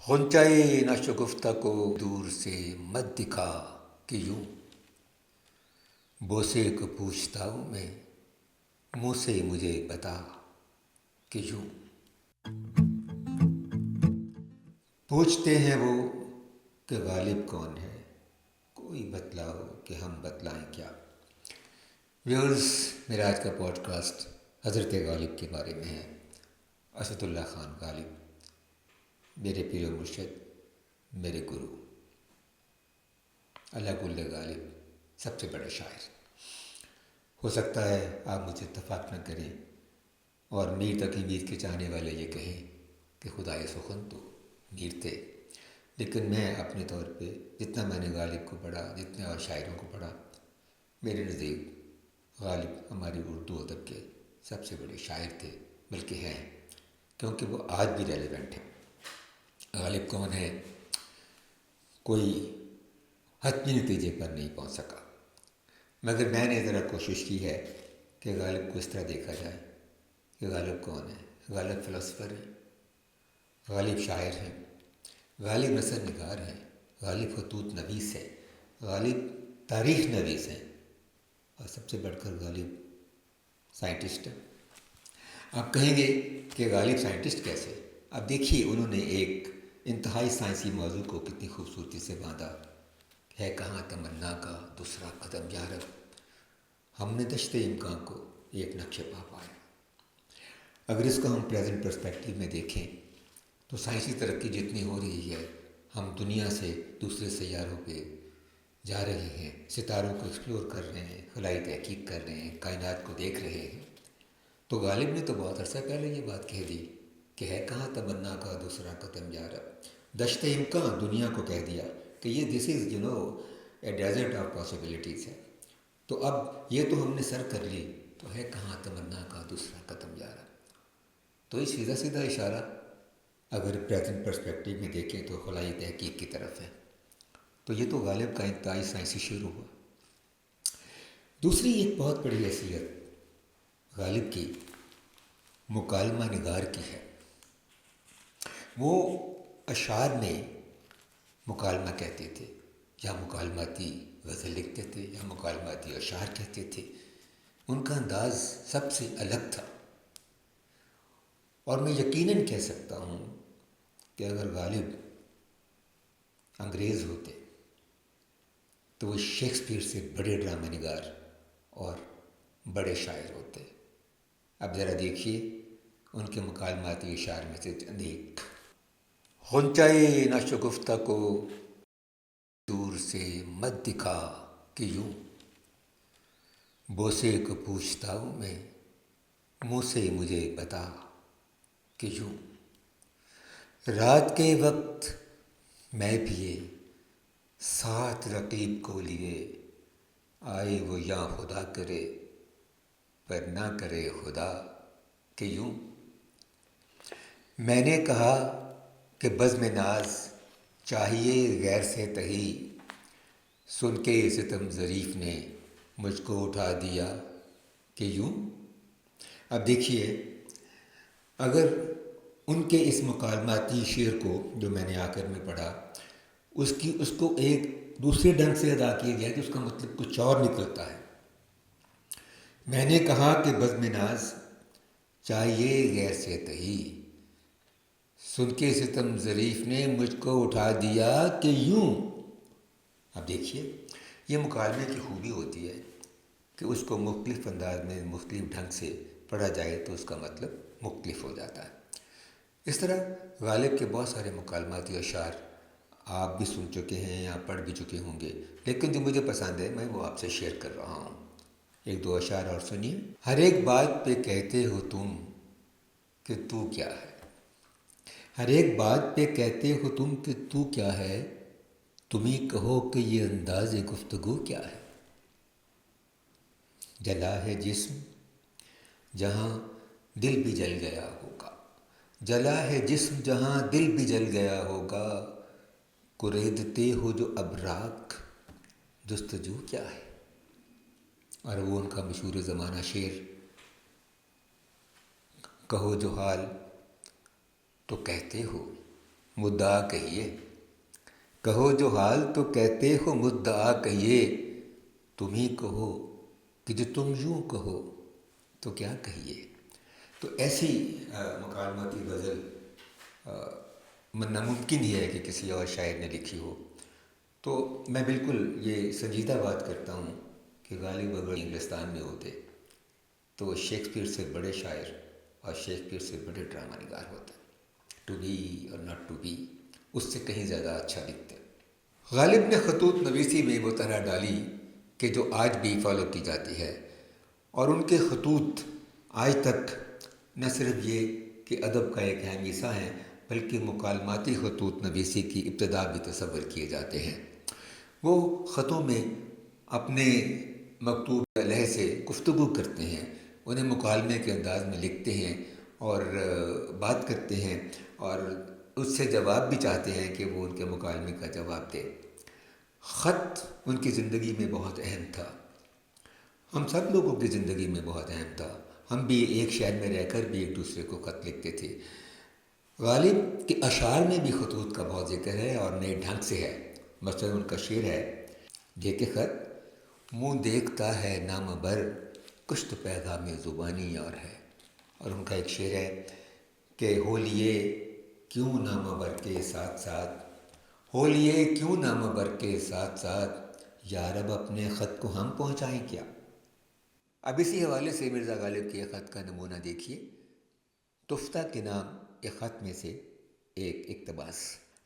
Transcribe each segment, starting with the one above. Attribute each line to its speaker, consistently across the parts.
Speaker 1: غنچۂ ناشگفتہ کو دور سے مت دکھا کہ یوں بوسے کو پوچھتا ہوں میں منہ سے مجھے بتا کہ یوں پوچھتے ہیں وہ کہ غالب کون ہے، کوئی بتلاؤ کہ ہم بتلائیں کیا۔ ویورز، میرا آج کا پوڈ کاسٹ حضرت غالب کے بارے میں ہے۔ اسد اللہ خان غالب میرے پیر و مرشد، میرے گرو، اللہ کل غالب، سب سے بڑے شاعر۔ ہو سکتا ہے آپ مجھے اتفاق نہ کریں اور میر تقی میر کے چاہنے والے یہ کہیں کہ خدائے سخن تو میر تھے، لیکن میں اپنے طور پہ جتنا میں نے غالب کو پڑھا، جتنے اور شاعروں کو پڑھا، میرے نزدیک غالب ہماری اردو ادب کے سب سے بڑے شاعر تھے، بلکہ ہیں، کیونکہ وہ آج بھی ریلیونٹ ہیں۔ غالب کون ہے، کوئی حتمی نتیجے پر نہیں پہنچ سکا، مگر میں نے ذرا کوشش کی ہے کہ غالب کو اس طرح دیکھا جائے کہ غالب کون ہے۔ غالب فلسفر ہے، غالب شاعر ہیں، غالب نثر نگار ہیں، غالب خطوط نویس ہے، غالب تاریخ نویس ہیں، اور سب سے بڑھ کر غالب سائنٹسٹ ہے۔ آپ کہیں گے کہ غالب سائنٹسٹ کیسے؟ اب دیکھیے، انہوں نے ایک انتہائی سائنسی موضوع کو کتنی خوبصورتی سے باندھا ہے۔ کہاں تمنا کا دوسرا قدم یارب، ہم نے دشت امکان کو ایک نقش پا پایا۔ اگر اس کو ہم پریزنٹ پرسپیکٹیو میں دیکھیں تو سائنسی ترقی جتنی ہو رہی ہے، ہم دنیا سے دوسرے سیاروں پہ جا رہے ہیں، ستاروں کو ایکسپلور کر رہے ہیں، خلائی تحقیق کر رہے ہیں، کائنات کو دیکھ رہے ہیں۔ تو غالب نے تو بہت عرصہ پہلے یہ بات کہہ دی کہ ہے کہاں تمنا کا دوسرا قدم یارب۔ دشت امکان دنیا کو کہہ دیا کہ یہ دس از اے ڈیزرٹ آف پاسبلٹیز ہے۔ تو اب یہ تو ہم نے سر کر لی، تو ہے کہاں تمنا کا دوسرا قدم یارب۔ تو یہ سیدھا سیدھا اشارہ اگر پریزنٹ پرسپیکٹیو میں دیکھیں تو خلائی تحقیق کی طرف ہے۔ تو یہ تو غالب کا انتہائی سائنسی شروع ہوا۔ دوسری ایک بہت بڑی حیثیت غالب کی مکالمہ نگار کی ہے۔ وہ اشعار میں مکالمہ کہتے تھے، یا مکالماتی غزل لکھتے تھے، یا مکالماتی اشعار کہتے تھے۔ ان کا انداز سب سے الگ تھا، اور میں یقیناً کہہ سکتا ہوں کہ اگر غالب انگریز ہوتے تو وہ شیکسپیئر سے بڑے ڈرامہ نگار اور بڑے شاعر ہوتے۔ اب ذرا دیکھیے ان کے مکالماتی اشعار میں سے چند ایک۔ غنچۂ ناشگفتہ کو دور سے مت دکھا کہ یوں بوسے کو پوچھتا ہوں میں منہ سے مجھے بتا کہ یوں رات کے وقت میں پیے ساتھ رقیب کو لیے آئے وہ یا خدا کرے پر نہ کرے خدا کہ یوں میں نے کہا کہ بزم ناز چاہیے غیر سے تہی سن کے ستم ظریف نے مجھ کو اٹھا دیا کہ یوں۔ اب دیکھیے، اگر ان کے اس مکالماتی شعر کو جو میں نے آخر میں پڑھا، اس کو ایک دوسرے ڈھنگ سے ادا کیا گیا کہ اس کا مطلب کچھ اور نکلتا ہے۔ میں نے کہا کہ بزم ناز چاہیے غیر سے تہی سن کے ستم ظریف نے مجھ کو اٹھا دیا کہ یوں۔ اب دیکھیے، یہ مکالمے کی خوبی ہوتی ہے کہ اس کو مختلف انداز میں مختلف ڈھنگ سے پڑھا جائے تو اس کا مطلب مختلف ہو جاتا ہے۔ اس طرح غالب کے بہت سارے مکالماتی اشعار آپ بھی سن چکے ہیں یا پڑھ بھی چکے ہوں گے، لیکن جو مجھے پسند ہے میں وہ آپ سے شیئر کر رہا ہوں۔ ایک دو اشعار اور سنیے۔ ہر ایک بات پہ کہتے ہو تم کہ تو کیا ہے، ہر ایک بات پہ کہتے ہو تم کہ تو کیا ہے، تم ہی کہو کہ یہ انداز گفتگو کیا ہے۔ جلا ہے جسم جہاں دل بھی جل گیا ہوگا، جلا ہے جسم جہاں دل بھی جل گیا ہوگا، کریدتے ہو جو اب راکھ جستجو کیا ہے۔ اور وہ ان کا مشہور زمانہ شعر، کہو جو حال تو کہتے ہو مدعا کہیے، کہو جو حال تو کہتے ہو مدعا کہیے، تم ہی کہو کہ جو تم یوں کہو تو کیا کہیے۔ تو ایسی مکالماتی غزل ناممکن ہی ہے کہ کسی اور شاعر نے لکھی ہو۔ تو میں بالکل یہ سنجیدہ بات کرتا ہوں کہ غالب اگر انگلستان میں ہوتے تو وہ شیکسپیئر سے بڑے شاعر اور شیکسپیئر سے بڑے ڈرامہ نگار ہوتے، ٹو بی اور ناٹ ٹو بی اس سے کہیں زیادہ اچھا لکھتے۔ غالب نے خطوط نویسی میں وہ طرح ڈالی کہ جو آج بھی فالو کی جاتی ہے، اور ان کے خطوط آج تک نہ صرف یہ کہ ادب کا ایک اہم حصہ ہیں بلکہ مکالماتی خطوط نویسی کی ابتدا بھی تصور کیے جاتے ہیں۔ وہ خطوں میں اپنے مکتوب علیہ سے گفتگو کرتے ہیں، انہیں مکالمے کے انداز میں لکھتے ہیں اور بات کرتے ہیں، اور اس سے جواب بھی چاہتے ہیں کہ وہ ان کے مکالمے کا جواب دے۔ خط ان کی زندگی میں بہت اہم تھا، ہم سب لوگوں کی زندگی میں بہت اہم تھا۔ ہم بھی ایک شہر میں رہ کر بھی ایک دوسرے کو خط لکھتے تھے۔ غالب کے اشعار میں بھی خطوط کا بہت ذکر ہے اور نئے ڈھنگ سے ہے۔ مثلا ان کا شعر ہے، یہ کہ خط منہ دیکھتا ہے نامہ بر، کچھ تو پیغام زبانی اور ہے۔ اور ان کا ایک شعر ہے کہ ہو لیے کیوں نامہ بر کے ساتھ ساتھ، ہو لیے کیوں نامہ بر کے ساتھ ساتھ، یا رب اپنے خط کو ہم پہنچائیں کیا۔ اب اسی حوالے سے مرزا غالب کے خط کا نمونہ دیکھیے، تفتہ کے نام ایک خط میں سے ایک اقتباس،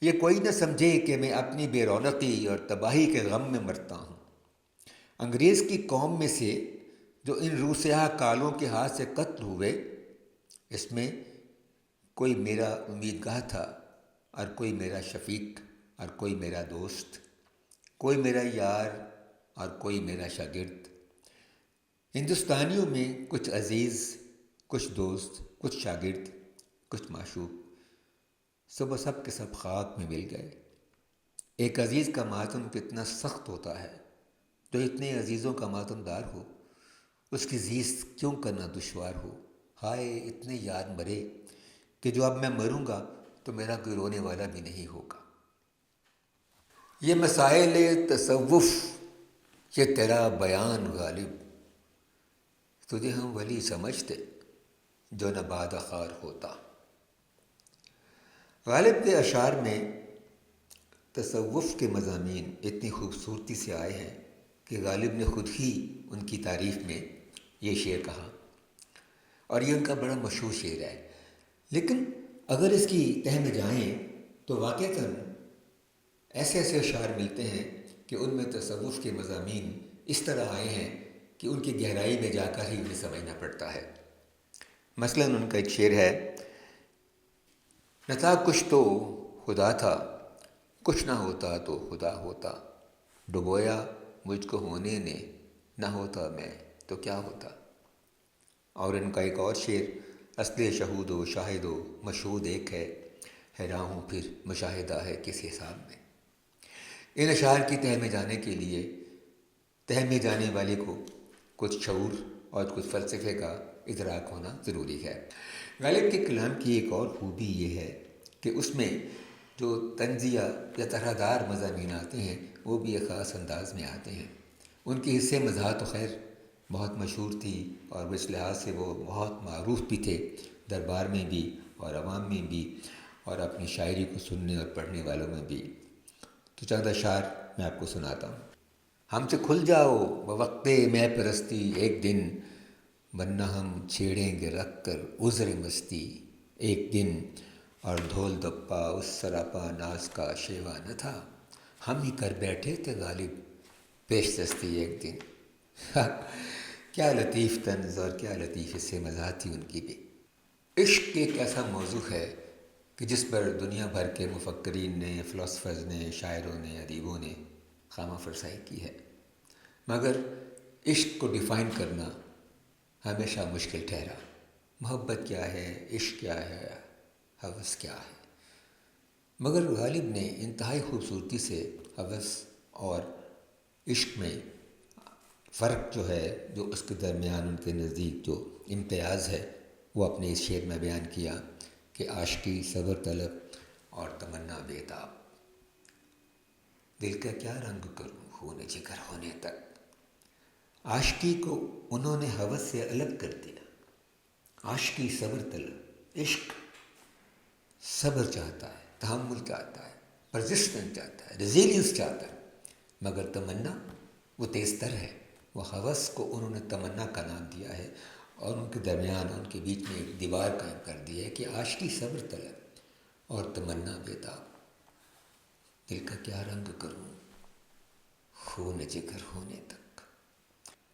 Speaker 1: یہ کوئی نہ سمجھے کہ میں اپنی بے رونقی اور تباہی کے غم میں مرتا ہوں۔ انگریز کی قوم میں سے جو ان روسیاہ کالوں کے ہاتھ سے قتل ہوئے، اس میں کوئی میرا امیدگاہ تھا، اور کوئی میرا شفیق، اور کوئی میرا دوست، کوئی میرا یار اور کوئی میرا شاگرد۔ ہندوستانیوں میں کچھ عزیز، کچھ دوست، کچھ شاگرد، کچھ معشوق، سب کے سب خاک میں مل گئے۔ ایک عزیز کا ماتم کتنا سخت ہوتا ہے، جو اتنے عزیزوں کا ماتم دار ہو، اس کی زیست کیوں کرنا دشوار ہو۔ ہائے اتنے یار مرے کہ جو اب میں مروں گا تو میرا کوئی رونے والا بھی نہیں ہوگا۔ یہ مسائل تصوف، یہ تیرا بیان غالب، تجھے ہم ولی سمجھتے جو نہ باد خار ہوتا۔ غالب کے اشعار میں تصوف کے مضامین اتنی خوبصورتی سے آئے ہیں کہ غالب نے خود ہی ان کی تعریف میں یہ شعر کہا، اور یہ ان کا بڑا مشہور شعر ہے۔ لیکن اگر اس کی تہ میں جائیں تو واقعتاً ایسے ایسے اشعار ملتے ہیں کہ ان میں تصوف کے مضامین اس طرح آئے ہیں کہ ان کی گہرائی میں جا کر ہی انہیں سمجھنا پڑتا ہے۔ مثلاً ان کا ایک شعر ہے، نہ تھا کچھ تو خدا تھا، کچھ نہ ہوتا تو خدا ہوتا، ڈبویا مجھ کو ہونے نے، نہ ہوتا میں تو کیا ہوتا۔ اور ان کا ایک اور شعر، اصل شہود و شاہد و مشہود ایک ہے، حیران ہوں پھر مشاہدہ ہے کس حساب میں۔ ان اشعار کی تہ میں جانے کے لیے تہ میں جانے والے کو کچھ شعور اور کچھ فلسفے کا ادراک ہونا ضروری ہے۔ غالب کے کلام کی ایک اور خوبی یہ ہے کہ اس میں جو طنزیہ یا طرح دار مضامین آتے ہیں وہ بھی ایک خاص انداز میں آتے ہیں۔ ان کی حصے مزاح تو خیر بہت مشہور تھی، اور اس لحاظ سے وہ بہت معروف بھی تھے، دربار میں بھی اور عوام میں بھی، اور اپنی شاعری کو سننے اور پڑھنے والوں میں بھی۔ تو چند اشعار میں آپ کو سناتا ہوں۔ ہم سے کھل جاؤ بوقت میں پرستی ایک دن، ورنہ ہم چھیڑیں گے رکھ کر عذر مستی ایک دن، اور ڈھول دپا اس سراپا ناز کا شیوا نہ تھا، ہم ہی کر بیٹھے تھے غالب پیش دستی ایک دن۔ کیا لطیف طنز اور کیا لطیف اس سے مزاح تھی ان کی بھی۔ عشق ایک ایسا موضوع ہے کہ جس پر دنیا بھر کے مفکرین نے، فلاسفرز نے، شاعروں نے، ادیبوں نے خامہ فرسائی کی ہے، مگر عشق کو ڈیفائن کرنا ہمیشہ مشکل ٹھہرا۔ محبت کیا ہے، عشق کیا ہے، ہوس کیا ہے؟ مگر غالب نے انتہائی خوبصورتی سے ہوس اور عشق میں فرق جو ہے، جو اس کے درمیان ان کے نزدیک جو امتیاز ہے، وہ اپنے اس شعر میں بیان کیا کہ عاشقی صبر طلب اور تمنا بیتاب، دل کا کیا رنگ کروں خون جگر ہونے تک۔ عاشقی کو انہوں نے ہوس سے الگ کر دیا۔ عاشقی صبر طلب، عشق صبر چاہتا ہے، تحمل چاہتا ہے، پرزسٹنس چاہتا ہے، ریزیلینس چاہتا ہے، مگر تمنا وہ تیز تر ہے۔ وہ ہوس کو انہوں نے تمنا کا نام دیا ہے اور ان کے درمیان، ان کے بیچ میں ایک دیوار قائم کر دی ہے کہ عاشقی صبر طلب اور تمنا بیتاب، دل کا کیا رنگ کروں خون جگر ہونے تک۔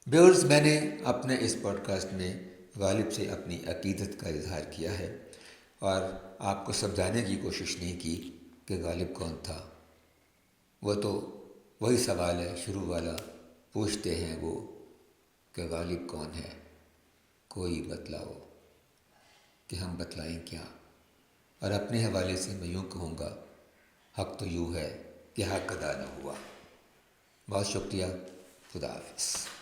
Speaker 1: بیورز، میں نے اپنے اس پوڈ کاسٹ میں غالب سے اپنی عقیدت کا اظہار کیا ہے اور آپ کو سمجھانے کی کوشش نہیں کی کہ غالب کون تھا۔ وہ تو وہی سوال ہے شروع والا، پوچھتے ہیں وہ کہ غالب کون ہے، کوئی بتلاؤ، کہ ہم بتلائیں کیا۔ اور اپنے حوالے سے میں یوں کہوں گا، حق تو یوں ہے کہ حق ادا نہ ہوا۔ بہت شکریہ، خدا حافظ۔